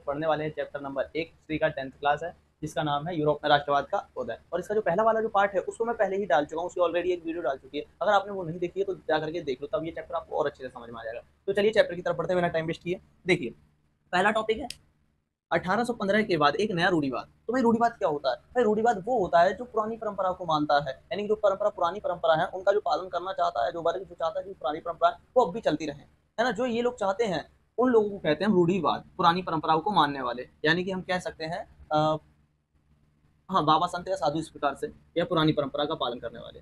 तो पढ़ने वाले हैं चैप्टर नंबर 1 हिस्ट्री का 10th क्लास है, जिसका नाम है यूरोप में राष्ट्रवाद का उदय। और इसका जो पहला वाला जो पार्ट है उसको मैं पहले ही डाल चुका हूँ, उसकी ऑलरेडी एक वीडियो डाल चुकी है। अगर आपने वो नहीं देखी है तो जा करके देख लो, तब ये चैप्टर आपको और अच्छे से समझ में आ जाएगा। तो चलिए चैप्टर की तरफ बढ़ते बिना टाइम वेस्ट किए। देखिए पहला टॉपिक है 1815 के बाद एक नया रूढ़िवाद। तो भाई रूढ़िवाद क्या होता है? भाई रूढ़िवाद वो होता है जो पुरानी परंपरा को मानता है, यानी कि जो परंपरा पुरानी परंपरा है उनका जो पालन करना चाहता है, जो वर्ग जो चाहता है कि पुरानी परंपरा वो अब भी चलती रहे, है ना। जो ये लोग चाहते हैं उन लोगों को कहते हैं रूढ़िवाद, पुरानी परंपराओं को मानने वाले। यानी कि हम कह सकते हैं हाँ, बाबा संत या साधु इस प्रकार से, या पुरानी परंपरा का पालन करने वाले,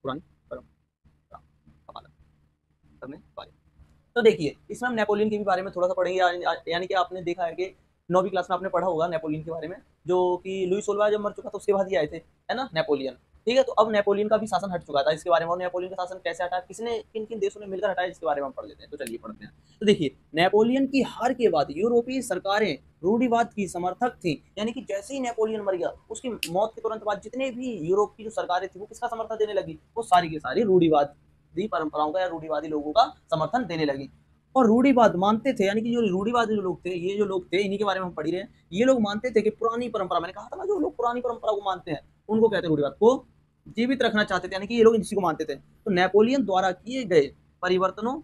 पुरानी परंपरा का पालन करने वाले। तो देखिए इसमें हम नेपोलियन के भी बारे में थोड़ा सा पढ़ेंगे, यानी कि आपने देखा है कि 9वीं क्लास में आपने पढ़ा होगा नेपोलियन के बारे में, जो कि लुई सोलवा जब मर चुका था उसके बाद ही आए थे, है ना, नेपोलियन। ठीक है, तो अब नेपोलियन का भी शासन हट चुका था, इसके बारे में, और नेपोलियन का शासन कैसे हटा, किसने, किन किन देशों ने मिलकर हटाया, इसके बारे में हम पढ़ लेते हैं। तो चलिए पढ़ते हैं। तो देखिए नेपोलियन की हार के बाद यूरोपीय सरकारें रूढ़िवाद की समर्थक थी, यानी कि जैसे ही नेपोलियन मर गया उसकी मौत के तुरंत बाद जितने भी यूरोप की जो सरकारें थी वो किसका समर्थन देने लगी, वो सारी की सारी रूढ़िवादी परंपराओं का या रूढ़िवादी लोगों का समर्थन देने लगी। और रूढ़िवाद मानते थे, यानी कि जो रूढ़िवादी जो लोग थे, ये जो लोग थे, इन्हीं के बारे में हम पढ़ रहे हैं। ये लोग मानते थे कि पुरानी परंपरा, मैंने कहा था ना, जो लोग पुरानी परंपरा को मानते हैं उनको कहते हैं रूढ़िवाद, को जीवित रखना चाहते थे, यानी कि ये लोग इसी को मानते थे। तो नेपोलियन द्वारा किए गए परिवर्तनों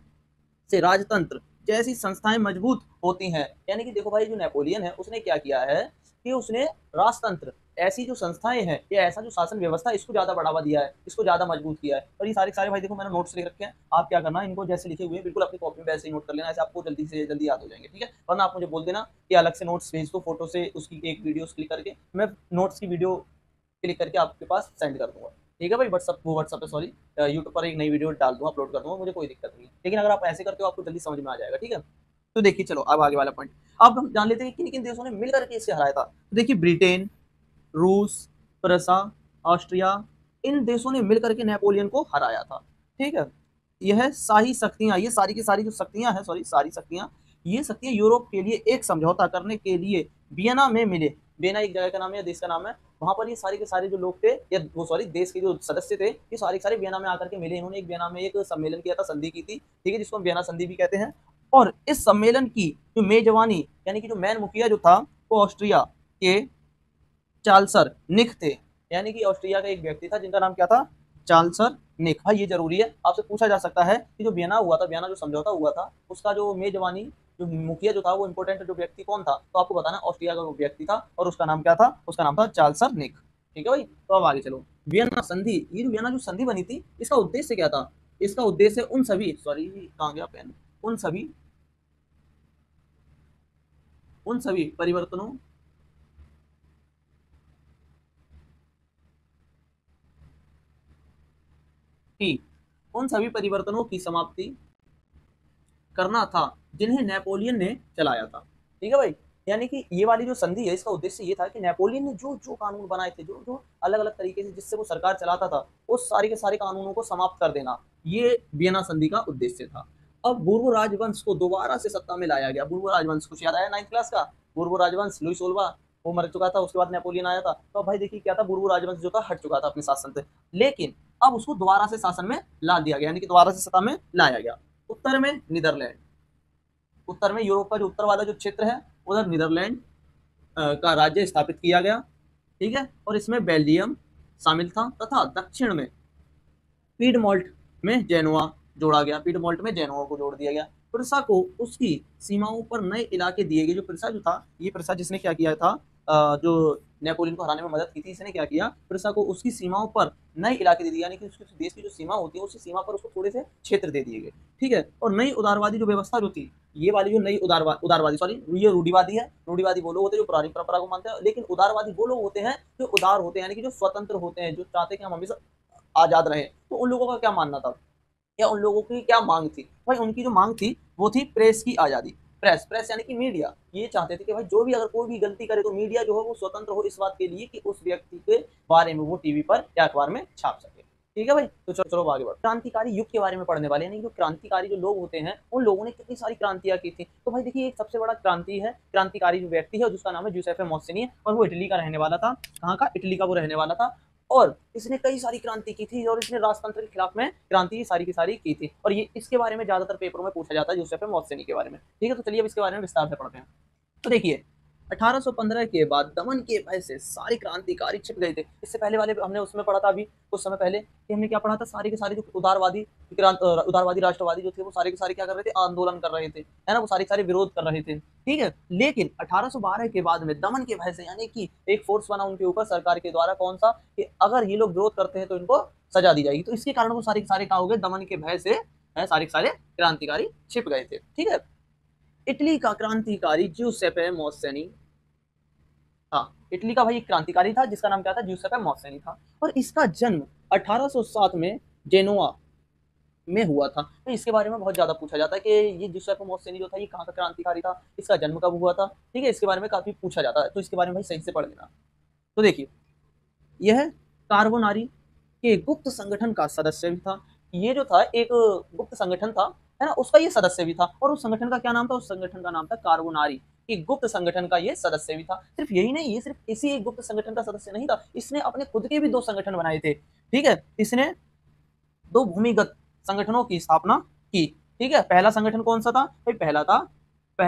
से राजतंत्र जैसी संस्थाएं मजबूत होती हैं। यानी कि देखो भाई, जो नेपोलियन है उसने क्या किया है कि उसने राजतंत्र, ऐसी जो संस्थाएं हैं या ऐसा जो शासन व्यवस्था, इसको ज्यादा बढ़ावा दिया है, इसको ज्यादा मजबूत किया है। और ये सारे भाई देखो मैंने नोट्स लिख रखे हैं, आप क्या करना, इनको जैसे लिखे हुए बिल्कुल अपनी कॉपी में वैसे ही नोट कर लेना, ऐसे आपको जल्दी से जल्दी याद हो जाएंगे। ठीक है, वरना आप मुझे बोल देना कि अलग से नोट्स भेज दो, फोटो से उसकी एक वीडियो क्लिक करके मैं नोट्स की वीडियो क्लिक करके आपके पास सेंड कर दूंगा। ठीक है भाई, व्हाट्सअप पे, सॉरी, यूट्यूब पर एक नई वीडियो डाल दूंगा, अपलोड कर दूंगा, मुझे कोई दिक्कत नहीं है। लेकिन अगर आप ऐसे करते हो आपको जल्दी समझ में आ जाएगा। ठीक है, तो देखिए चलो अब आगे वाला पॉइंट। अब हम जान लेते हैं कि किन किन देशों ने मिलकर के इसे हराया था। तो देखिए ब्रिटेन, रूस, प्रसा, ऑस्ट्रिया, इन देशों ने मिलकर के नेपोलियन को हराया था। ठीक है, यह शाही शक्तियां, ये सारी की सारी जो शक्तियां हैं, सॉरी सारी शक्तियां, ये शक्तियां यूरोप के लिए एक समझौता करने के लिए वियना में मिले। वियना एक जगह का नाम है, देश का नाम है। वहां पर ये सारे के सारे जो लोग थे, या वो सॉरी देश के जो सदस्य थे, ये सारे के सारे वियना में आकर के मिले। इन्होंने एक वियना में एक सम्मेलन किया था, संधि की थी। ठीक है, जिसको हम वियना संधि भी कहते हैं। और इस सम्मेलन की जो मेजबानी, यानी कि जो मैन मुखिया जो था, वो ऑस्ट्रिया के चार्ल्स निक थे। यानी कि ऑस्ट्रिया का एक व्यक्ति था जिनका नाम क्या था, चार्ल्स निक। भाई ये जरूरी है, आपसे पूछा जा सकता है कि जो वियना हुआ था, वियना जो समझौता हुआ था, उसका जो मेजबानी, जो मुखिया जो था, वो इंपोर्टेंट जो व्यक्ति कौन था, तो आपको बताना ऑस्ट्रिया का वो व्यक्ति था, और उसका नाम क्या था, उसका नाम था चार्ल्स निक। ठीक है भाई, तो अब आगे चलो। वियना संधि, ये जो वियना जो संधि बनी थी, इसका उद्देश्य क्या था? इसका उद्देश्य उन सभी, सॉरी कहाँ गया पेन, उन सभी परिवर्तनों की उन सभी परिवर्तनों की समाप्ति करना था जिन्हें नेपोलियन ने चलाया था। ठीक है भाई, यानी कि ये वाली जो संधि है, इसका उद्देश्य ये था कि नेपोलियन ने जो जो कानून बनाए थे, जो जो अलग अलग तरीके से जिससे वो सरकार चलाता था, उस सारे के सारे कानूनों को समाप्त कर देना, ये वियना संधि का उद्देश्य था। अब बुर्बो राजवंश को दोबारा से सत्ता में लाया गया। बुर्बो राजवंश कुछ याद आया 9th क्लास का? बुर्बो राजवंश, लुई सोलवा, वो मर चुका था, उसके बाद नेपोलियन आया था। तो अब भाई देखिए क्या था, बुर्बो राजवंश जो था हट चुका था अपने शासन से, लेकिन अब उसको दोबारा से शासन में ला दिया गया, यानी कि दोबारा से सत्ता में लाया गया। उत्तर में नीदरलैंड, उत्तर में यूरोप का जो उत्तर वाला जो क्षेत्र है, उधर नीदरलैंड का राज्य स्थापित किया गया। ठीक है, और इसमें बेल्जियम शामिल था, तथा दक्षिण में पीडमोल्ट में जेनोआ जोड़ा गया, पीडमोल्ट में जेनोआ को जोड़ दिया गया। प्रिसा को उसकी सीमाओं पर नए इलाके दिए गए। जो प्रिसा जो था, ये प्रिसा जिसने क्या किया था, जो नेपोलियन को हराने में मदद की थी, इसने क्या किया, प्रिसा को उसकी सीमाओं पर नए इलाके दे दिए, यानी कि उसके देश की जो सीमा होती है उसी सीमा पर उसको थोड़े से क्षेत्र दे दिए गए। ठीक है, और नई उदारवादी जो व्यवस्था जो थी, ये वाली जो नई उदारवादी, सॉरी ये रूढ़िवादी है। रूढ़िवादी वो लोग होते हैं जो पुरानी परंपरा को मानते हैं, लेकिन उदारवादी वो लोग होते हैं जो उदार होते हैं, यानी कि जो स्वतंत्र होते हैं, जो चाहते हैं कि हम हमेशा आजाद रहे। तो उन लोगों का क्या मानना था, या उन लोगों की क्या मांग थी? भाई उनकी जो मांग थी वो थी प्रेस की आजादी। प्रेस यानी कि मीडिया। ये चाहते थे कि भाई जो भी अगर कोई भी गलती करे तो मीडिया जो है वो स्वतंत्र हो, इस बात के लिए कि उस व्यक्ति के बारे में वो टीवी पर या अखबार में छाप सके। ठीक है भाई, तो चलो चलो आगे बढ़ो। क्रांतिकारी युग के बारे में पढ़ने वाले, यानी जो क्रांतिकारी जो लोग होते हैं उन लोगों ने कितनी सारी क्रांतियां की थी। तो भाई देखिए एक सबसे बड़ा क्रांति है, क्रांतिकारी जो व्यक्ति है जिसका नाम है जूसेफ मोस्सिनी, और वो इटली का रहने वाला था। कहाँ का? इटली का वो रहने वाला था। और इसने कई सारी क्रांति की थी, और इसने राजतंत्र के खिलाफ में क्रांति सारी की सारी की थी। और ये इसके बारे में ज्यादातर पेपरों में पूछा जाता है, जोसेफ मोस्सेनी के बारे में। ठीक है, तो चलिए अब इसके बारे में विस्तार से पढ़ते हैं। तो देखिए 1815 के बाद दमन के भय से सारे क्रांतिकारी छिप गए थे। इससे पहले वाले हमने उसमें पढ़ा था अभी कुछ समय पहले कि हमने क्या पढ़ा था, सारे के सारे जो उदारवादी राष्ट्रवादी जो थे वो सारे के सारे क्या कर रहे थे, आंदोलन कर रहे थे, है ना, वो सारे के सारे विरोध कर रहे थे, ठीक है। लेकिन 1812 के बाद में दमन के भय से, यानी कि एक फोर्स बना उनके ऊपर सरकार के द्वारा, कौन सा, कि अगर ये लोग विरोध करते हैं तो इनको सजा दी जाएगी। तो इसके कारण वो सारे के सारे क्या हो गए, दमन के भय से सारे के सारे क्रांतिकारी छिप गए थे, ठीक है। इटली का क्रांतिकारी ज्यूसेppe मौसेनी, हाँ, इटली का भाई एक क्रांतिकारी था जिसका नाम क्या था, ज्यूसेppe मौसेनी था, और इसका जन्म 1807 में जेनोआ में हुआ था। तो इसके बारे में बहुत ज्यादा पूछा जाता है कि ये ज्यूसेppe मौसेनी जो था ये कहाँ का क्रांतिकारी था, इसका जन्म कब हुआ था, ठीक है। इसके बारे में काफी पूछा जाता है, तो इसके बारे में भाई सही से पढ़ लेना। तो देखिए यह कार्बोनारी के गुप्त संगठन का सदस्य भी था। ये जो था एक गुप्त संगठन था, है ना, उसका ये सदस्य भी था। और उस संगठन का क्या नाम था, उस संगठन का नाम था कार्बोनारी। कि गुप्त संगठन का ये सदस्य भी था। सिर्फ यही नहीं, ये सिर्फ इसी एक गुप्त संगठन का सदस्य नहीं था, इसने अपने खुद के भी 2 संगठन बनाए थे, ठीक है। इसने 2 भूमिगत संगठनों की स्थापना की, ठीक है। पहला संगठन कौन सा था भाई, पहला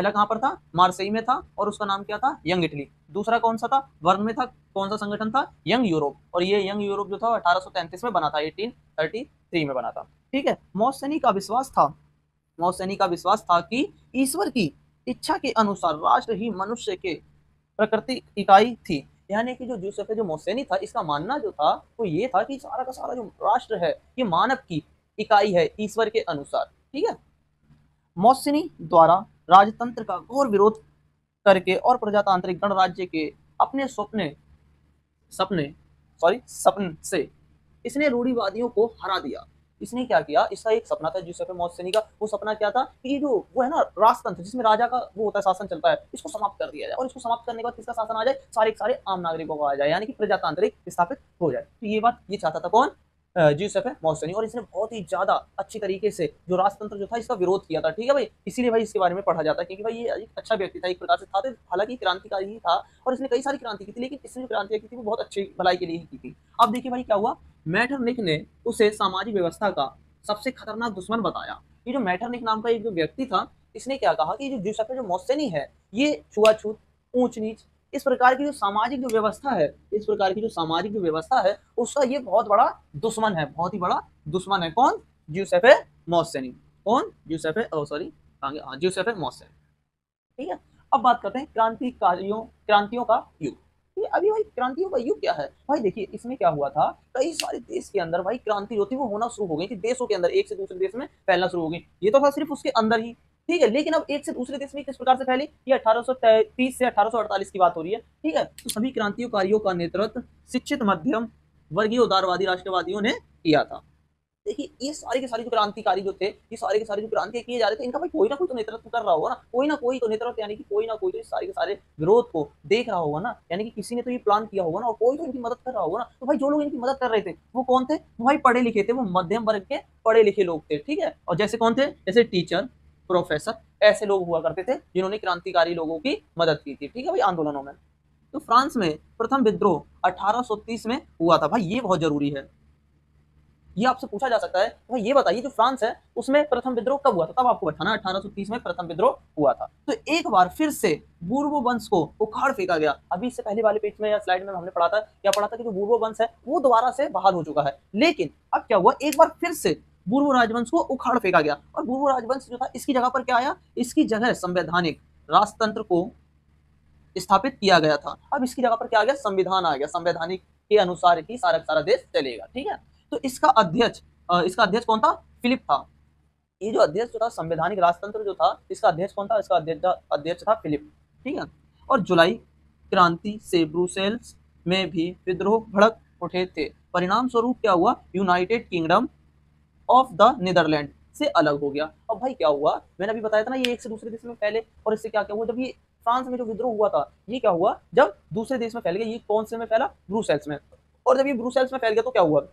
कहां पर था, मार्सेई में था, और उसका नाम क्या था, यंग इटली। दूसरा कौन सा था, बर्न में था, कौन सा संगठन था, यंग यूरोप। और ये यंग यूरोप जो था 1833 में बना था, 1833 में बना था, ठीक है। मौसेनी का विश्वास था कि ईश्वर की इच्छा के अनुसार राष्ट्र ही मनुष्य के प्रकृति इकाई थी। यानी कि जो ज्यूसेppe जो मौसेनी था, इसका मानना जो था वो ये था कि सारा का सारा जो राष्ट्र है ये मानव की इकाई है ईश्वर के अनुसार, ठीक है। मौसेनी द्वारा राजतंत्र का घोर विरोध करके और प्रजातांत्रिक गणराज्य के अपने सपन से इसने रूढ़िवादियों को हरा दिया। इसने क्या किया, इसका एक सपना था ज्यूसेppe मौसेनी का। वो सपना क्या था कि जो वो है ना राजतंत्र, जिसमें राजा का वो होता है, शासन चलता है, इसको समाप्त कर दिया जाए। और इसको समाप्त करने के बाद किसका शासन आ जाए, सारे के सारे आम नागरिकों को आ जाए, यानी कि प्रजातांत्रिक स्थापित हो जाए। तो ये बात ये चाहता था कौन, ज्यूसेppe मौसेनी। और इसने बहुत ही ज्यादा अच्छी तरीके से जो राजतंत्र जो था इसका विरोध किया था, ठीक है भाई। इसीलिए भाई इसके बारे में पढ़ा जाता है, क्योंकि भाई ये एक अच्छा व्यक्ति था, एक प्रकार से था, हालांकि क्रांतिकारी ही था, और इसने कई सारी क्रांति की थी, लेकिन इसने जो क्रांति की थी वो बहुत अच्छी भलाई के लिए ही की थी। अब देखिए भाई क्या हुआ, मैटरनिख ने उसे सामाजिक व्यवस्था का सबसे खतरनाक दुश्मन बताया। ये जो मैटरनिख नाम का एक जो व्यक्ति था, इसने क्या कहा कि जो ज्यूसेppe जो मौसेनी है ये छुआछूत, ऊंच नीच, इस प्रकार की जो सामाजिक जो व्यवस्था है उसका ये बहुत बड़ा दुश्मन है, बहुत ही बड़ा दुश्मन है। कौन, ज्यूसेppe मौसेनी। कौन, ज्यूसेppe मौसेनी, ठीक है। अब बात करते हैं क्रांतियों का युग। ये अभी भाई क्रांतियों का युग क्या है भाई, देखिए इसमें क्या हुआ था, कई सारे देश के अंदर भाई क्रांति जो थी वो होना शुरू हो गई थी, देशों के अंदर एक से दूसरे देश में फैलना शुरू हो गई। ये तो था सिर्फ उसके अंदर ही, ठीक है। लेकिन अब एक से दूसरे देश में किस प्रकार से फैली, ये 1830 से 1848 की बात हो रही है, ठीक है। तो सभी क्रांतिकारियों का नेतृत्व शिक्षित मध्यम वर्गीय उदारवादी राष्ट्रवादियों ने किया था। देखिए ये सारे के सारे जो क्रांतिकारी जो थे, ये सारे के सारे जो क्रांति किए जा रहे थे, इनका भाई कोई ना कोई तो नेतृत्व कर रहा होगा ना, कोई ना कोई तो नेतृत्व, यानी कि कोई ना कोई तो इस सारे के सारे विरोध को देख रहा होगा ना, यानी कि किसी ने तो ये प्लान किया होगा ना, और कोई तो इनकी मदद कर रहा होगा ना। तो भाई जो लोग इनकी मदद कर रहे थे वो कौन थे, वो भाई पढ़े लिखे थे, वो मध्यम वर्ग के पढ़े लिखे लोग थे, ठीक है। और जैसे कौन थे, जैसे टीचर, प्रोफेसर, ऐसे लोग हुआ करते थे जिन्होंने क्रांतिकारी लोगों की मदद की थी, ठीक है भाई, आंदोलनों में। तो फ्रांस में प्रथम विद्रोह 1830 में हुआ था। भाई ये बहुत जरूरी है, ये आपसे पूछा जा सकता है, भाई ये बताइए जो फ्रांस है उसमें प्रथम विद्रोह कब हुआ था, तब आपको बताना। 1830 में प्रथम विद्रोह हुआ था। तो एक बार फिर से बूर्बो वंश को उखाड़ फेंका गया। अभी इससे पहले वाले पेज में या स्लाइड में हमने पढ़ा था, क्या पढ़ा था कि जो बूर्बो वंश है वो दोबारा से बहाल हो चुका है। लेकिन अब क्या हुआ, एक बार फिर से बूर्बो राजवंश को उखाड़ फेंका गया। और बूर्बो राजवंश जो था इसकी जगह पर क्या आया, इसकी जगह संवैधानिक राजतंत्र को स्थापित किया गया था। अब इसकी जगह पर क्या आ गया, संविधान आ गया, संवैधानिक के अनुसार ही सारा सारा देश चलेगा, ठीक है। तो इसका अध्यक्ष कौन था, फिलिप था। ये जो अध्यक्ष जो था संवैधानिक राजतंत्र जो था, इसका अध्यक्ष कौन था, इसका अध्यक्ष था फिलिप, ठीक है। और जुलाई क्रांति से ब्रुसेल्स में भी विद्रोह भड़क उठे थे। परिणाम स्वरूप क्या हुआ, United Kingdom of the Netherlands से अलग हो गया। अब भाई क्या हुआ, मैंने अभी बताया था ना, ये एक से दूसरे देश में फैले, और इससे क्या क्या हुआ, जब ये फ्रांस में जो विद्रोह हुआ था ये क्या हुआ, जब दूसरे देश में फैल गया। ये कौन से में फैला, ब्रुसेल्स में। और जब ये ब्रुसेल्स में फैल गया तो क्या हुआ,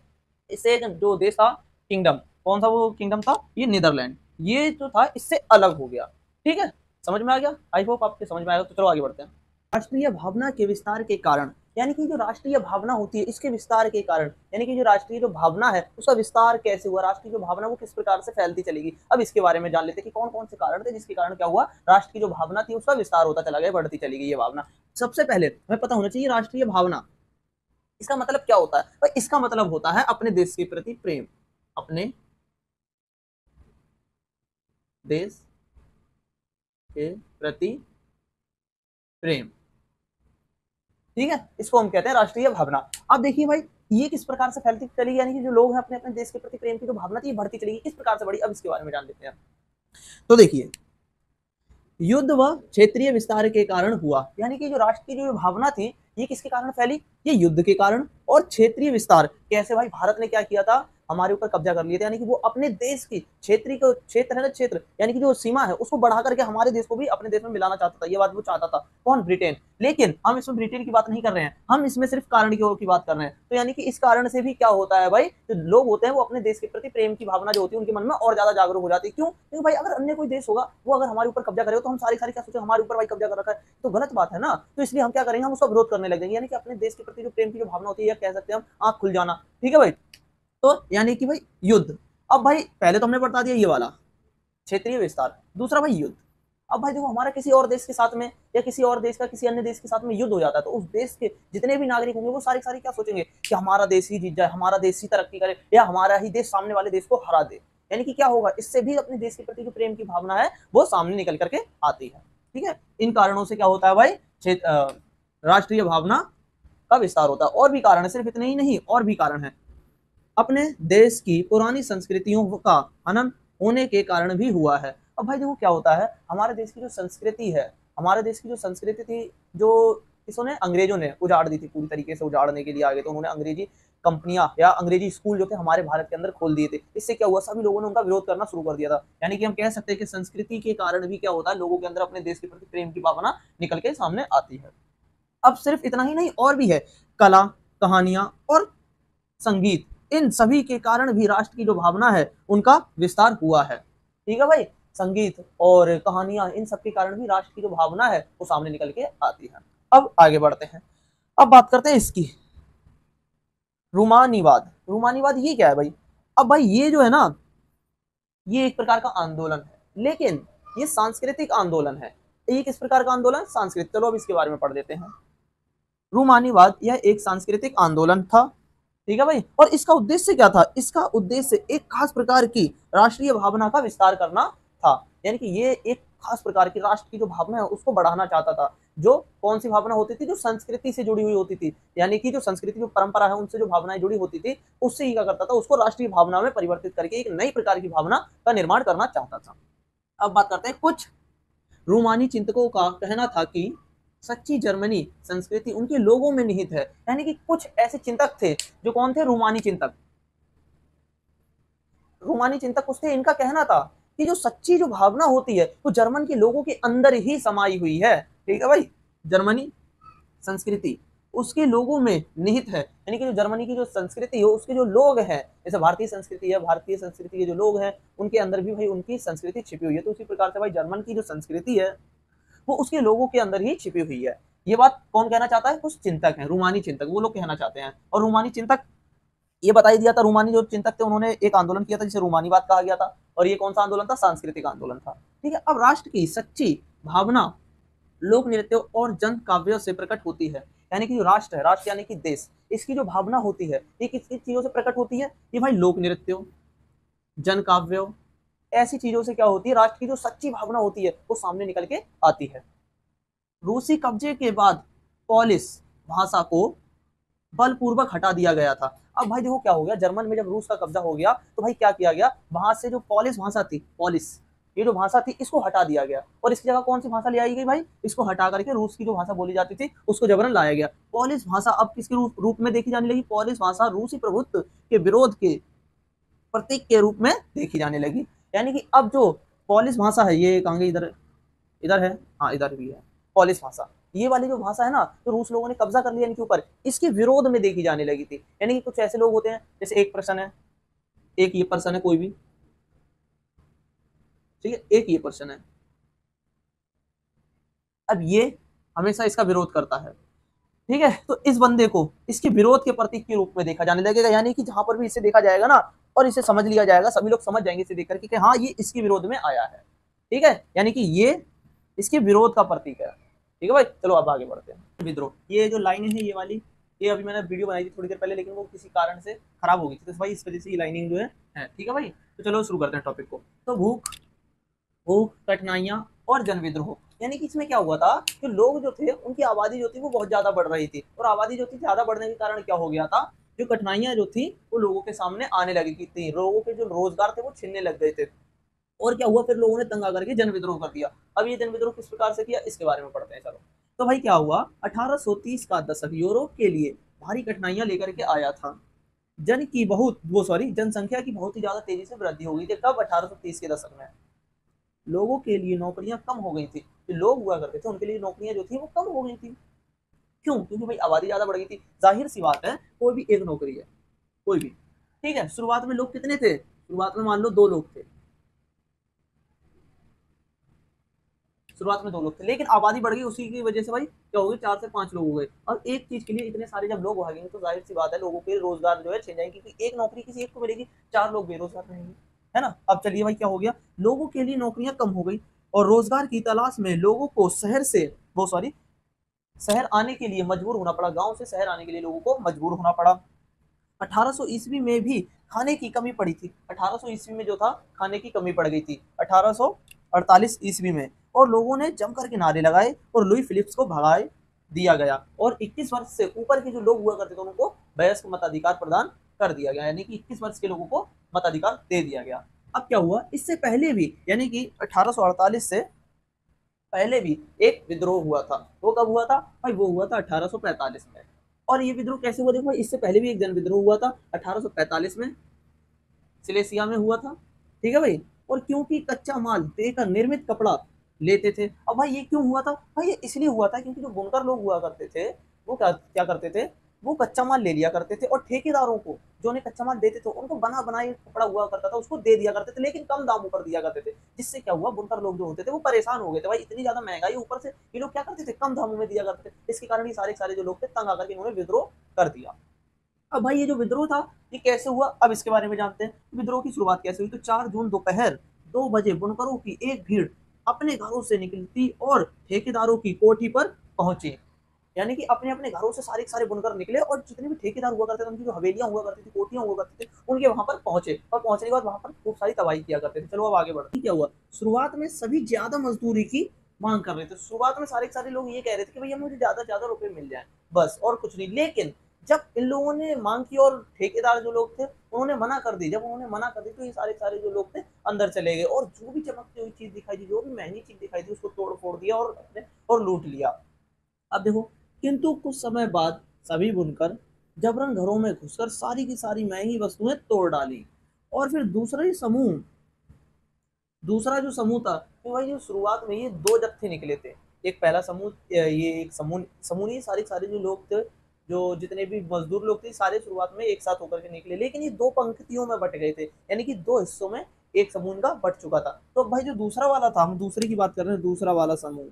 इससे जो देश था किंगडम, कौन सा वो किंगडम था, ये नीदरलैंड, ये जो था इससे अलग हो गया, ठीक है। समझ में आ गया, आई होप आपके समझ में आएगा। तो चलो आगे बढ़ते हैं। राष्ट्रीय भावना के विस्तार के कारण यानी कि जो राष्ट्रीय भावना होती है इसके विस्तार के कारण, यानी कि जो राष्ट्रीय जो भावना है उसका विस्तार कैसे हुआ, राष्ट्रीय जो भावना वो किस प्रकार से फैलती चलेगी। अब इसके बारे में जान लेते हैं कि कौन कौन से कारण थे जिसके कारण क्या हुआ, राष्ट्र की जो भावना थी उसका विस्तार होता चला गया, बढ़ती चली गई ये भावना। सबसे पहले हमें पता होना चाहिए राष्ट्रीय भावना इसका मतलब क्या होता है। तो इसका मतलब होता है अपने देश के प्रति प्रेम, अपने देश के प्रति प्रेम, ठीक है, इसको हम कहते हैं राष्ट्रीय भावना। अब देखिए भाई ये किस प्रकार से फैलती चलेगी, यानी कि जो लोग हैं अपने अपने देश के प्रति प्रेम की जो भावना थी बढ़ती चलेगी, किस प्रकार से बढ़ी, अब इसके बारे में जान लेते हैं। तो देखिए युद्ध व क्षेत्रीय विस्तार के कारण हुआ, यानी कि जो राष्ट्र की जो भावना थी ये किसके कारण फैली, ये युद्ध के कारण। और क्षेत्रीय विस्तार कैसे, भाई भारत ने क्या किया था, हमारे ऊपर कब्जा कर लिया था, यानी कि वो अपने देश की क्षेत्रीय को क्षेत्र है ना, क्षेत्र यानी कि जो सीमा है उसको बढ़ा करके हमारे देश को भी अपने देश में मिलाना चाहता था, ये बात वो चाहता था कौन, ब्रिटेन। लेकिन हम इसमें ब्रिटेन की बात नहीं कर रहे हैं, हम इसमें सिर्फ कारण की बात कर रहे हैं। तो यानी कि इस कारण से भी क्या होता है भाई, जो लोग होते हैं वो अपने देश के प्रति प्रेम की भावना जो होती है उनके मन में और ज्यादा जागरूक हो जाती है। क्यों, क्योंकि भाई अगर अन्य कोई देश होगा वो अगर हमारे ऊपर कब्जा करे तो हम सारी क्या सोचे, हमारे ऊपर भाई कब्जा कर रखा है, तो गलत बात है ना। तो इसलिए हम क्या करेंगे, हम उसका विरोध करने लगेंगे, यानी कि अपने देश के प्रति जो प्रेम की जो भावना होती है या कह सकते हैं हम आंख खुल जाना, ठीक है भाई। तो यानी कि भाई युद्ध, अब भाई पहले तो हमने बता दिया ये वाला क्षेत्रीय विस्तार, दूसरा भाई युद्ध। अब भाई देखो हमारा किसी और देश के साथ में या किसी और देश का किसी अन्य देश के साथ में युद्ध हो जाता है तो उस देश के जितने भी नागरिक होंगे वो सारी क्या सोचेंगे कि हमारा देश ही जीत जाए, हमारा देश ही तरक्की करे या हमारा ही देश सामने वाले देश को हरा दे। यानी कि क्या होगा, इससे भी अपने देश के प्रति जो प्रेम की भावना है वो सामने निकल करके आती है, ठीक है। इन कारणों से क्या होता है भाई, राष्ट्रीय भावना का विस्तार होता है। और भी कारण है, सिर्फ इतने ही नहीं, और भी कारण है। अपने देश की पुरानी संस्कृतियों का हनन होने के कारण भी हुआ है। अब भाई देखो क्या होता है, हमारे देश की जो संस्कृति है, हमारे देश की जो संस्कृति थी जो इसने अंग्रेजों ने उजाड़ दी थी, पूरी तरीके से उजाड़ने के लिए आगे तो उन्होंने अंग्रेजी कंपनियां या अंग्रेजी स्कूल जो थे हमारे भारत के अंदर खोल दिए थे। इससे क्या हुआ, सभी लोगों ने उनका विरोध करना शुरू कर दिया था। यानी कि हम कह सकते हैं कि संस्कृति के कारण भी क्या होता है, लोगों के अंदर अपने देश के प्रति प्रेम की भावना निकल के सामने आती है। अब सिर्फ इतना ही नहीं, और भी है, कला, कहानियां और संगीत, इन सभी के कारण भी राष्ट्र की जो भावना है उनका विस्तार हुआ है, ठीक है भाई। संगीत और कहानियां इन सब के कारण भी राष्ट्र की जो भावना है वो सामने निकल के आती है। अब आगे बढ़ते हैं, अब बात करते हैं इसकी रूमानीवाद। रूमानीवाद ये क्या है भाई, अब भाई ये जो है ना ये एक प्रकार का आंदोलन है, लेकिन ये सांस्कृतिक आंदोलन है। ये किस प्रकार का आंदोलन, सांस्कृतिक, चलो अब इसके बारे में पढ़ देते हैं। रूमानीवाद यह एक सांस्कृतिक आंदोलन था, ठीक है भाई। और इसका उद्देश्य क्या था, इसका उद्देश्य एक खास प्रकार की राष्ट्रीय भावना का विस्तार करना था। यानी कि ये एक खास प्रकार की राष्ट्र की जो भावना है उसको बढ़ाना चाहता था। जो कौन सी भावना होती थी, जो संस्कृति से जुड़ी हुई होती थी, यानी कि जो संस्कृति जो परंपरा है उनसे जो भावनाएं जुड़ी होती थी उससे ही क्या करता था, उसको राष्ट्रीय भावना में परिवर्तित करके एक नई प्रकार की भावना का निर्माण करना चाहता था। अब बात करते हैं, कुछ रूमानी चिंतकों का कहना था कि सच्ची जर्मनी संस्कृति उनके लोगों में निहित है। यानी कि कुछ ऐसे चिंतक थे, जो कौन थे, रूमानी चिंतक। रूमानी चिंतक कुछ थे, इनका कहना था कि जो सच्ची जो भावना होती है वो जर्मन के लोगों के अंदर ही समाई हुई है, ठीक है भाई। जर्मनी संस्कृति उसके लोगों में निहित है, यानी कि जो जर्मनी की जो संस्कृति है उसके जो लोग हैं, जैसे भारतीय संस्कृति है, भारतीय संस्कृति के जो लोग हैं उनके अंदर भी भाई उनकी संस्कृति छिपी हुई है। तो उसी प्रकार से भाई जर्मन की जो संस्कृति है वो उसके लोगों के अंदर ही छिपी हुई है। ये बात कौन कहना चाहता है, कुछ चिंतक हैं, रूमानी चिंतक, वो लोग कहना चाहते हैं। और रूमानी चिंतक ये बता ही दिया था, रूमानी जो चिंतक थे उन्होंने एक आंदोलन किया था जिसे रूमानीवाद कहा गया था। और ये कौन सा आंदोलन था, सांस्कृतिक आंदोलन था, ठीक है। अब राष्ट्र की सच्ची भावना लोक नृत्यों और जन काव्यों से प्रकट होती है। यानी कि जो राष्ट्र है, राष्ट्र यानी कि देश, इसकी जो भावना होती है ये किस किस चीजों से प्रकट होती है, ये भाई लोक नृत्यों, जन काव्यों, ऐसी चीजों से क्या होती है, राष्ट्र की जो सच्ची भावना होती है वो सामने निकल के आती है। रूसी कब्जे के बाद पोलिश भाषा को बलपूर्वक हटा दिया गया था। अब भाई देखो क्या हो गया, जर्मन में जब रूस का कब्जा हो गया तो भाई क्या किया गया, वहां से जो पोलिश भाषा थी, पोलिश ये जो भाषा थी इसको हटा दिया गया और इसकी जगह कौन सी भाषा ले आई गई भाई, इसको हटा करके रूस की जो भाषा बोली जाती थी उसको जबरन लाया गया। पोलिश भाषा अब किसके रूप में देखी जाने लगी, पोलिश भाषा रूसी प्रभुत्व के विरोध के प्रतीक के रूप में देखी जाने लगी। यानी कि अब जो पोलिश भाषा है, ये कहां गई, इधर इधर है, हाँ इधर भी है पोलिश भाषा, ये वाली जो भाषा है ना जो रूस लोगों ने कब्जा कर लिया इनके ऊपर, इसके विरोध में देखी जाने लगी थी। यानी कि कुछ ऐसे लोग होते हैं, जैसे एक पर्सन है, एक ये पर्सन है कोई भी, ठीक है, एक ये पर्सन है, अब ये हमेशा इसका विरोध करता है, ठीक है, तो इस बंदे को इसके विरोध के प्रतीक के रूप में देखा जाने लगेगा, यानी कि जहां पर भी इसे देखा जाएगा ना और इसे समझ लिया जाएगा, सभी लोग समझ जाएंगे इसे देख करके कि हाँ ये इसके विरोध में आया है। ठीक है, यानी कि ये इसके विरोध का प्रतीक है। ठीक है भाई, चलो अब आगे बढ़ते हैं। विद्रोह, ये जो लाइनिंग है ये वाली, ये अभी मैंने वीडियो बनाई थी थोड़ी देर पहले, लेकिन वो किसी कारण से खराब हो गई थी, तो भाई इस वजह से ये लाइनिंग जो है। ठीक है भाई, तो चलो शुरू करते हैं टॉपिक को। तो भूख भूख कठिनाइयाँ और जन विद्रोह, यानी कि इसमें क्या हुआ था कि लोग जो थे उनकी आबादी जो थी वो बहुत ज्यादा बढ़ रही थी, और आबादी जो थी ज्यादा बढ़ने के कारण क्या हो गया था, जो कठिनाइयां जो थी वो लोगों के सामने आने लगी थी, लोगों के जो रोजगार थे वो छिनने लग गए थे। और क्या हुआ, फिर लोगों ने तंग आकर के जन विद्रोह कर दिया। अब ये जन विद्रोह किस प्रकार से किया इसके बारे में पढ़ते हैं, चलो। तो भाई क्या हुआ, 1830 का दशक यूरोप के लिए भारी कठिनाइयां लेकर के आया था। जनसंख्या की बहुत ही ज्यादा तेजी से वृद्धि हो गई थी। कब? 1830 के दशक में। लोगों के लिए नौकरियां कम हो गई थी, जो लोग हुआ करते थे उनके लिए नौकरियां जो थी वो कम हो गई थी। क्यों? क्योंकि भाई आबादी ज्यादा बढ़ गई थी। जाहिर सी बात है, कोई भी एक नौकरी है, कोई भी। ठीक है, शुरुआत में लोग कितने थे? शुरुआत में मान लो 2 लोग थे, शुरुआत में 2 लोग थे, लेकिन आबादी बढ़ गई, उसी की वजह से भाई क्या हो गई, 4 से 5 लोग हो गए। और एक चीज के लिए इतने सारे जब लोग भागेंगे तो जाहिर सी बात है लोगों के रोजगार जो है छिन जाएंगे, क्योंकि एक नौकरी किसी एक को मिलेगी, 4 लोग बेरोजगार रहेंगे, है ना। अब चलिए भाई क्या हो गया, लोगों के लिए नौकरियां कम हो गई और रोजगार की तलाश में लोगों को शहर आने के लिए मजबूर होना पड़ा, गांव से शहर आने के लिए लोगों को मजबूर होना पड़ा। 1800 ईस्वी में भी खाने की कमी पड़ी थी। 1800 ईस्वी में जो था खाने की कमी पड़ गई थी, 1848 ईस्वी में। और लोगों ने जमकर के नारे लगाए और लुई फिलिप्स को भगाए दिया गया, और 21 वर्ष से ऊपर के जो लोग हुआ करते थे उनको वयस्क मताधिकार प्रदान कर दिया गया, यानी कि 21 वर्ष के लोगों को मताधिकार दे दिया गया। अब क्या हुआ, इससे पहले भी यानी कि 1848 से पहले भी एक विद्रोह हुआ था। वो कब हुआ था भाई? वो हुआ था 1845 में। और ये विद्रोह कैसे हुआ, देखो भाई, इससे पहले भी एक जन विद्रोह हुआ था 1845 में, सिलेसिया में हुआ था। ठीक है भाई, और क्योंकि कच्चा माल देकर निर्मित कपड़ा लेते थे। अब भाई ये क्यों हुआ था भाई? ये इसलिए हुआ था क्योंकि जो बुनकर लोग हुआ करते थे वो क्या क्या करते थे, वो कच्चा माल ले लिया करते थे, और ठेकेदारों को जो उन्हें कच्चा माल देते थे उनको बना बनाए कपड़ा हुआ करता था उसको दे दिया करते थे, लेकिन कम दामों पर दिया करते थे। जिससे क्या हुआ, बुनकर लोग जो होते थे वो परेशान हो गए थे, भाई इतनी ज्यादा महंगाई, ऊपर से ये लोग क्या करते थे, कम दामों में दिया करते थे। इसके कारण ये सारे सारे जो लोग थे तंग आकर के इन्होंने विद्रोह कर दिया। अब भाई ये जो विद्रोह था ये कैसे हुआ, अब इसके बारे में जानते हैं। विद्रोह की शुरुआत कैसे हुई, तो 4 जून दोपहर 2 बजे बुनकरों की एक भीड़ अपने घरों से निकलती और ठेकेदारों की कोठी पर पहुंची। यानी कि अपने अपने घरों से सारे सारे बुनकर निकले और जितने भी ठेकेदार हुआ करते थे, उनकी जो हवेलियां हुआ करती थी, कोठियां हुआ करती थी, उनके वहां पर पहुंचे, और पहुंचने के बाद वहां पर खूब सारी तबाही किया करते थे। चलो अब आगे बढ़ते, क्या हुआ, शुरुआत में सभी ज्यादा मजदूरी की मांग कर रहे थे। शुरुआत में सारे सारे लोग ये कह रहे थे कि भैया मुझे ज्यादा ज्यादा रुपए मिल जाए, बस और कुछ नहीं। लेकिन जब इन लोगों ने मांग की और ठेकेदार जो लोग थे उन्होंने मना कर दी, जब उन्होंने मना कर दी तो ये सारे सारे जो लोग थे अंदर चले गए, और जो भी चमकती हुई चीज दिखाई दी, जो भी महंगी चीज दिखाई दी, उसको तोड़ फोड़ दिया और अपने और लूट लिया। अब देखो, किंतु कुछ समय बाद सभी बुनकर जबरन घरों में घुसकर सारी की सारी महंगी वस्तुएं तोड़ डाली। और फिर दूसरा जो समूह था, तो भाई जो शुरुआत में ये 2 जत्थे निकले थे। एक पहला समूह, ये एक समूह समूह नहीं, सारे सारे जो लोग थे, जो जितने भी मजदूर लोग थे, सारे शुरुआत में एक साथ होकर के निकले, लेकिन ये 2 पंक्तियों में बट गए थे, यानी कि 2 हिस्सों में एक समूह का बट चुका था। तो भाई जो दूसरा वाला था, हम दूसरे की बात कर रहे हैं, दूसरा वाला समूह,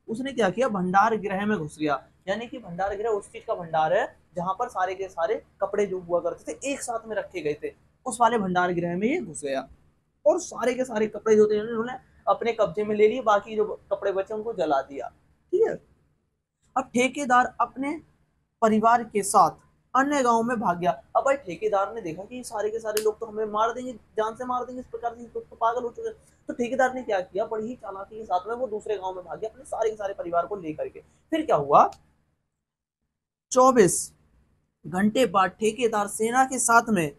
उसने क्या किया, भंडार गृह में घुस गया। यानी कि भंडार गृह उस चीज का भंडार है जहां पर सारे के सारे कपड़े जो हुआ करते थे एक साथ में रखे गए थे, उस वाले भंडार गृह में ये घुस गया, और सारे के सारे कपड़े जो थे उन्होंने अपने कब्जे में ले लिए, बाकी जो कपड़े बचे उनको जला दिया। ठीक है, अब ठेकेदार अपने परिवार के साथ अन्य गांव में भाग गया। अब भाई ठेकेदार ने देखा कि सारे के सारे लोग तो हमें मार देंगे, जान से मार देंगे, इस प्रकार से तो पागल हो चुके हैं। तो ठेकेदार ने क्या किया, बड़ी ही चालाकी के साथ में वो दूसरे गांव में भाग गया अपने सारे के सारे परिवार को लेकर के। फिर क्या हुआ, 24 घंटे बाद ठेकेदार सेना के साथ में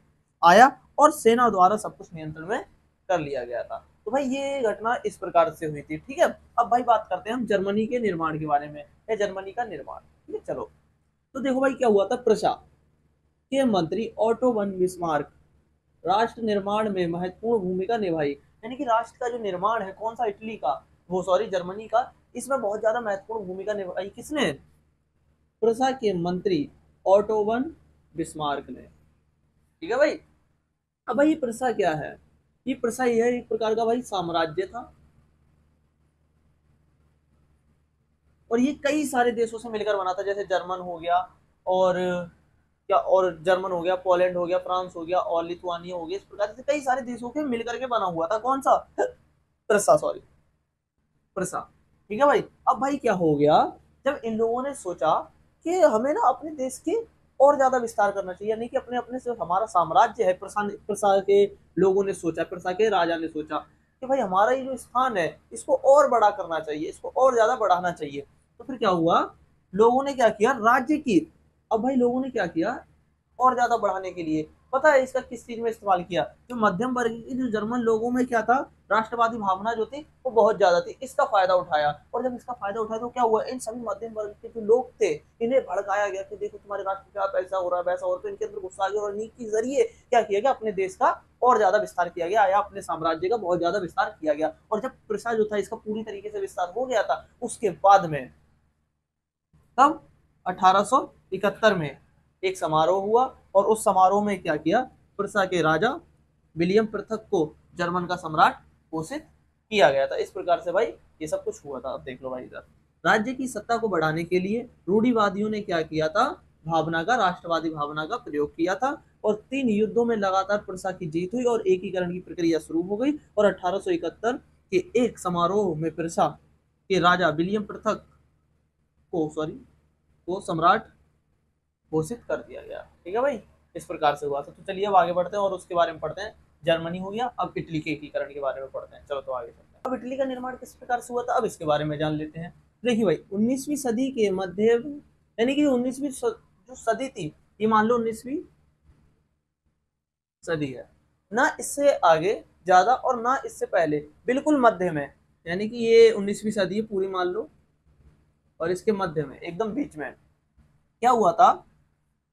आया और सेना द्वारा सब कुछ नियंत्रण में कर लिया गया था। तो भाई ये घटना इस प्रकार से हुई थी। ठीक है, अब भाई बात करते हैं हम जर्मनी के निर्माण के बारे में, या जर्मनी का निर्माण। ठीक है, चलो। तो देखो भाई क्या हुआ था, प्रशा के मंत्री ऑटो वन बिस्मार्क राष्ट्र निर्माण में महत्वपूर्ण भूमिका निभाई। यानी कि राष्ट्र का जो निर्माण है, कौन सा, इटली का, वो सॉरी जर्मनी का, इसमें बहुत ज्यादा महत्वपूर्ण भूमिका निभाई। किसने? प्रशा के मंत्री ऑटो वन बिस्मार्क ने। ठीक है भाई, अब भाई ये प्रशा क्या है, ये प्रशा ये है एक प्रकार का भाई साम्राज्य था। और ये कई सारे देशों से मिलकर बना था, जैसे जर्मन हो गया, और क्या, और जर्मन हो गया, पोलैंड हो गया, फ्रांस हो गया, और लिथुआनिया हो गया। इस प्रकार से कई सारे देशों के मिलकर के बना हुआ था। कौन सा? प्रसा, सॉरी, प्रसा। ठीक है भाई। अब भाई क्या हो गया, जब इन लोगों ने सोचा कि हमें ना अपने देश के और ज्यादा विस्तार करना चाहिए, यानी कि अपने अपने से हमारा साम्राज्य है, प्रसा प्रसा के लोगों ने सोचा, प्रसा के राजा ने सोचा कि भाई हमारा ये जो स्थान है इसको और बड़ा करना चाहिए, इसको और ज्यादा बढ़ाना चाहिए। तो फिर क्या हुआ, लोगों ने क्या किया, राज्य की, अब भाई लोगों ने क्या किया, और ज्यादा बढ़ाने के लिए, पता है इसका किस चीज में इस्तेमाल किया? जो मध्यम वर्ग की, जो जर्मन लोगों में क्या था, राष्ट्रवादी भावना जो थी वो बहुत ज्यादा थी, इसका फायदा उठाया। और जब इसका फायदा उठाया तो क्या हुआ, इन सभी मध्यम वर्ग के जो लोग थे इन्हें भड़काया गया कि देखो तुम्हारे राष्ट्र के साथ ऐसा हो रहा है, वैसा हो रहा है, तो इनके अंदर गुस्सा आ गया और नीति के जरिए क्या किया गया, अपने देश का और ज्यादा विस्तार किया गया, या अपने साम्राज्य का बहुत ज्यादा विस्तार किया गया। और जब प्रसा जो था इसका पूरी तरीके से विस्तार हो गया था, उसके बाद में तब 1871 में एक समारोह हुआ, और उस समारोह में क्या किया, प्रसा के राजा विलियम पृथक को जर्मन का सम्राट घोषित किया गया था। इस प्रकार से भाई ये सब कुछ हुआ था। अब देख लो भाई इधर, राज्य की सत्ता को बढ़ाने के लिए रूढ़िवादियों ने क्या किया था, भावना का, राष्ट्रवादी भावना का प्रयोग किया था। और 3 युद्धों में लगातार प्रसा की जीत हुई और एकीकरण की प्रक्रिया शुरू हो गई। और 1871 के एक समारोह में प्रसा के राजा विलियम पृथक को सम्राट घोषित कर दिया गया। ठीक है भाई, इस प्रकार से हुआ था। तो चलिए अब आगे बढ़ते हैं और उसके बारे में पढ़ते हैं। जर्मनी हो गया, अब इटली के एकीकरण के बारे में पढ़ते हैं। चलो तो आगे चलते हैं। अब इटली का निर्माण किस प्रकार से हुआ था, अब इसके बारे में जान लेते हैं। देखिए भाई, 19वीं सदी के मध्य, यानी कि 19वीं जो सदी थी, ये मान लो 19वीं सदी है ना, इससे आगे ज्यादा और ना इससे पहले, बिल्कुल मध्य में, यानी कि ये 19वीं सदी है पूरी मान लो, और इसके मध्य में एकदम बीच में क्या हुआ था,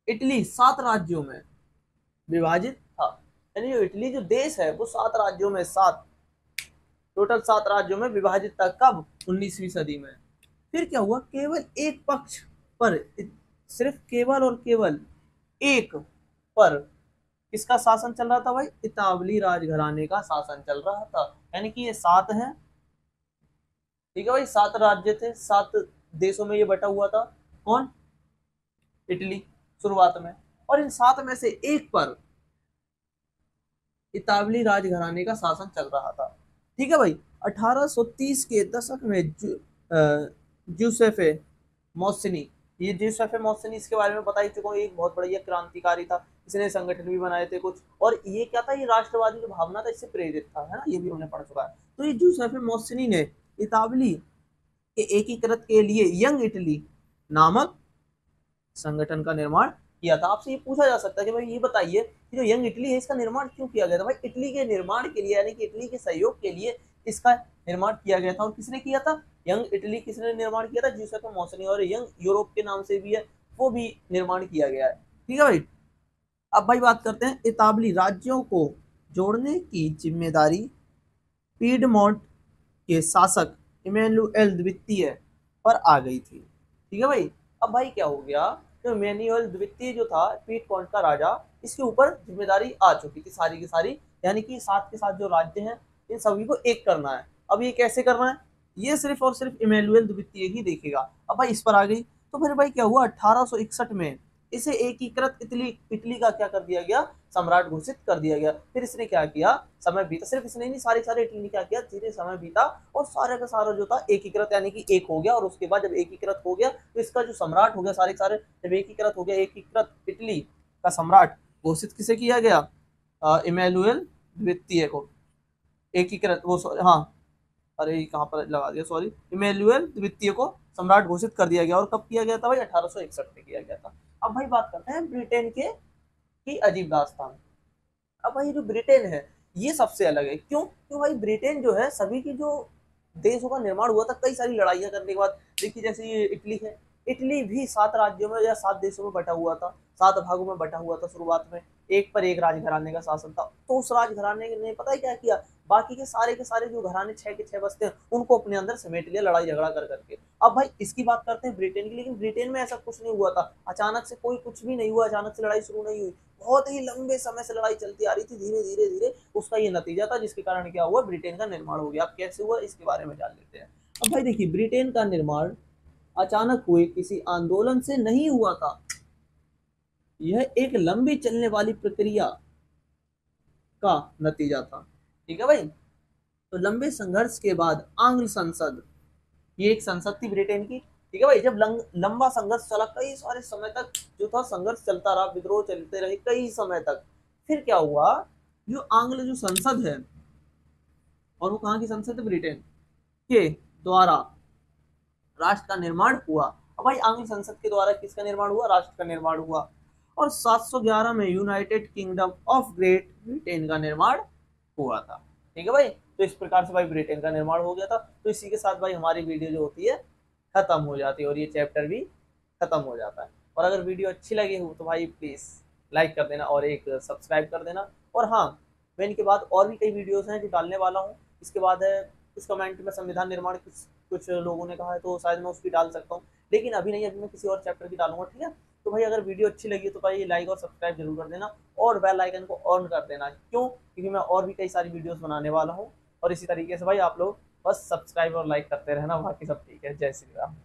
इटली 7 राज्यों में विभाजित था। यानी जो इटली जो देश है वो 7 राज्यों में, 7 टोटल 7 राज्यों में विभाजित था। कब? 19वीं सदी में। फिर क्या हुआ, केवल एक पक्ष पर, सिर्फ केवल और केवल एक पर किसका शासन चल रहा था भाई, इतावली राजघराने का शासन चल रहा था। यानी कि ये 7 है, ठीक है भाई, 7 राज्य थे, 7 देशों में ये बटा हुआ था। कौन? इटली शुरुआत में। और इन 7 में से एक पर इतावली राजघराने का शासन चल रहा था। ठीक है भाई। 1830 के दशक में जूसेफे मौसनी, ये जूसेफे मौसनी, इसके बारे में बता ही चुका हूँ, एक बहुत बढ़िया क्रांतिकारी था, इसने संगठन भी बनाए थे कुछ। और ये क्या था, ये राष्ट्रवादी जो भावना था इससे प्रेरित था, है ना, ये भी हमने पढ़ चुका है। तो ये जूसेफे मौसनी ने इतावली के एकीकृत के लिए यंग इटली नामक संगठन का निर्माण किया था। आपसे ये पूछा जा सकता है कि भाई ये बताइए कि जो यंग इटली है इसका निर्माण क्यों किया गया था। भाई इटली के निर्माण के लिए, यानी कि इटली के सहयोग के लिए इसका निर्माण किया गया था। और किसने किया था? यंग इटली किसने निर्माण किया था? जूसेफे मौसनी। और यंग यूरोप के नाम से भी है, वो भी निर्माण किया गया है। ठीक है भाई। अब भाई बात करते हैं, इतावली राज्यों को जोड़ने की जिम्मेदारी पीडमोंट के शासक इमैनुएल द्वितीय पर आ गई थी। ठीक है भाई। अब भाई क्या हो गया, जो इमैनुएल द्वितीय जो था, पीडमोंट का राजा, इसके ऊपर जिम्मेदारी आ चुकी थी सारी की सारी, यानी कि साथ के साथ जो राज्य हैं इन सभी को एक करना है। अब ये कैसे करना है, ये सिर्फ और सिर्फ इमैनुएल द्वितीय ही देखेगा। अब भाई इस पर आ गई। तो फिर भाई क्या हुआ, 1861 में इसे एकीकृत इटली इटली का क्या कर दिया गया, सम्राट घोषित कर दिया गया। फिर इसने क्या किया, समय बीता, सिर्फ इसने नहीं, सारे सारे इटली ने क्या किया, धीरे समय बीता और सारे का सारा जो था एकीकृत, यानी कि एक हो गया। और उसके बाद जब एकीकृत हो गया तो इसका जो सम्राट हो गया, सारे सारे जब एकीकृत हो गया, एकीकृत इटली का सम्राट घोषित किसे किया गया, इमैनुएल द्वितीय को। एकीकृत वो, हाँ, अरे कहाँ पर लगा दिया, सॉरी, इमैनुएल द्वितीय को सम्राट घोषित कर दिया गया। और कब किया गया था भाई, 1861 में किया गया था। अब भाई बात करते हैं ब्रिटेन के की अजीब दास्तान। अब भाई जो ब्रिटेन है ये सबसे अलग है। क्यों? क्यों भाई, ब्रिटेन जो है सभी की जो देशों का निर्माण हुआ था कई सारी लड़ाइयां करने के बाद। देखिए जैसे ये इटली है, इटली भी 7 राज्यों में या 7 देशों में बटा हुआ था, 7 भागों में बटा हुआ था शुरुआत में। एक पर एक राजघराने का शासन था। तो उस राजघराने ने पता है क्या किया, बाकी के सारे जो घराने 6 के 6 बसते हैं उनको अपने अंदर समेट लिया, लड़ाई झगड़ा कर करके। अब भाई इसकी बात करते हैं ब्रिटेन की। लेकिन ब्रिटेन में ऐसा कुछ नहीं हुआ था, अचानक से कोई कुछ भी नहीं हुआ, अचानक से लड़ाई शुरू नहीं हुई। बहुत ही लंबे समय से लड़ाई चलती आ रही थी, धीरे धीरे धीरे उसका ये नतीजा था, जिसके कारण क्या हुआ, ब्रिटेन का निर्माण हो गया। अब कैसे हुआ इसके बारे में जान लेते हैं। अब भाई देखिए, ब्रिटेन का निर्माण अचानक हुए किसी आंदोलन से नहीं हुआ था। यह एक लंबी चलने वाली प्रक्रिया का नतीजा था। ठीक है भाई। तो लंबे संघर्ष के बाद आंग्ल संसद, ये एक संसद थी ब्रिटेन की। ठीक है भाई। जब लंबा संघर्ष चला, कई सारे समय तक जो था संघर्ष चलता रहा, विद्रोह चलते रहे कई समय तक, फिर क्या हुआ, जो आंग्ल जो संसद है, और वो कहाँ की संसद है, ब्रिटेन के द्वारा राष्ट्र का निर्माण हुआ। अब भाई आंग्ल संसद के द्वारा किसका निर्माण हुआ, राष्ट्र का निर्माण हुआ। और 711 में United Kingdom of great Britain का निर्माण हुआ था। ठीक है भाई। तो इस प्रकार से भाई ब्रिटेन का निर्माण हो गया था। तो इसी के साथ भाई हमारी वीडियो जो होती है खत्म हो जाती है, और ये चैप्टर भी खत्म हो जाता है। और अगर वीडियो अच्छी लगी हो तो भाई प्लीज़ लाइक कर देना और एक सब्सक्राइब कर देना। और हाँ, मैं इनके बाद और भी कई वीडियोस हैं जो डालने वाला हूँ। इसके बाद है कुछ कमेंट में संविधान निर्माण कुछ लोगों ने कहा है, तो शायद मैं उसकी डाल सकता हूँ, लेकिन अभी नहीं, अभी मैं किसी और चैप्टर की डालूंगा। ठीक है। तो भाई अगर वीडियो अच्छी लगी तो भाई लाइक और सब्सक्राइब जरूर कर देना, और बेल आइकन को ऑन कर देना। क्यों? क्योंकि मैं और भी कई सारी वीडियोस बनाने वाला हूँ। और इसी तरीके से भाई आप लोग बस सब्सक्राइब और लाइक करते रहना, बाकी सब ठीक है। जय श्री राम।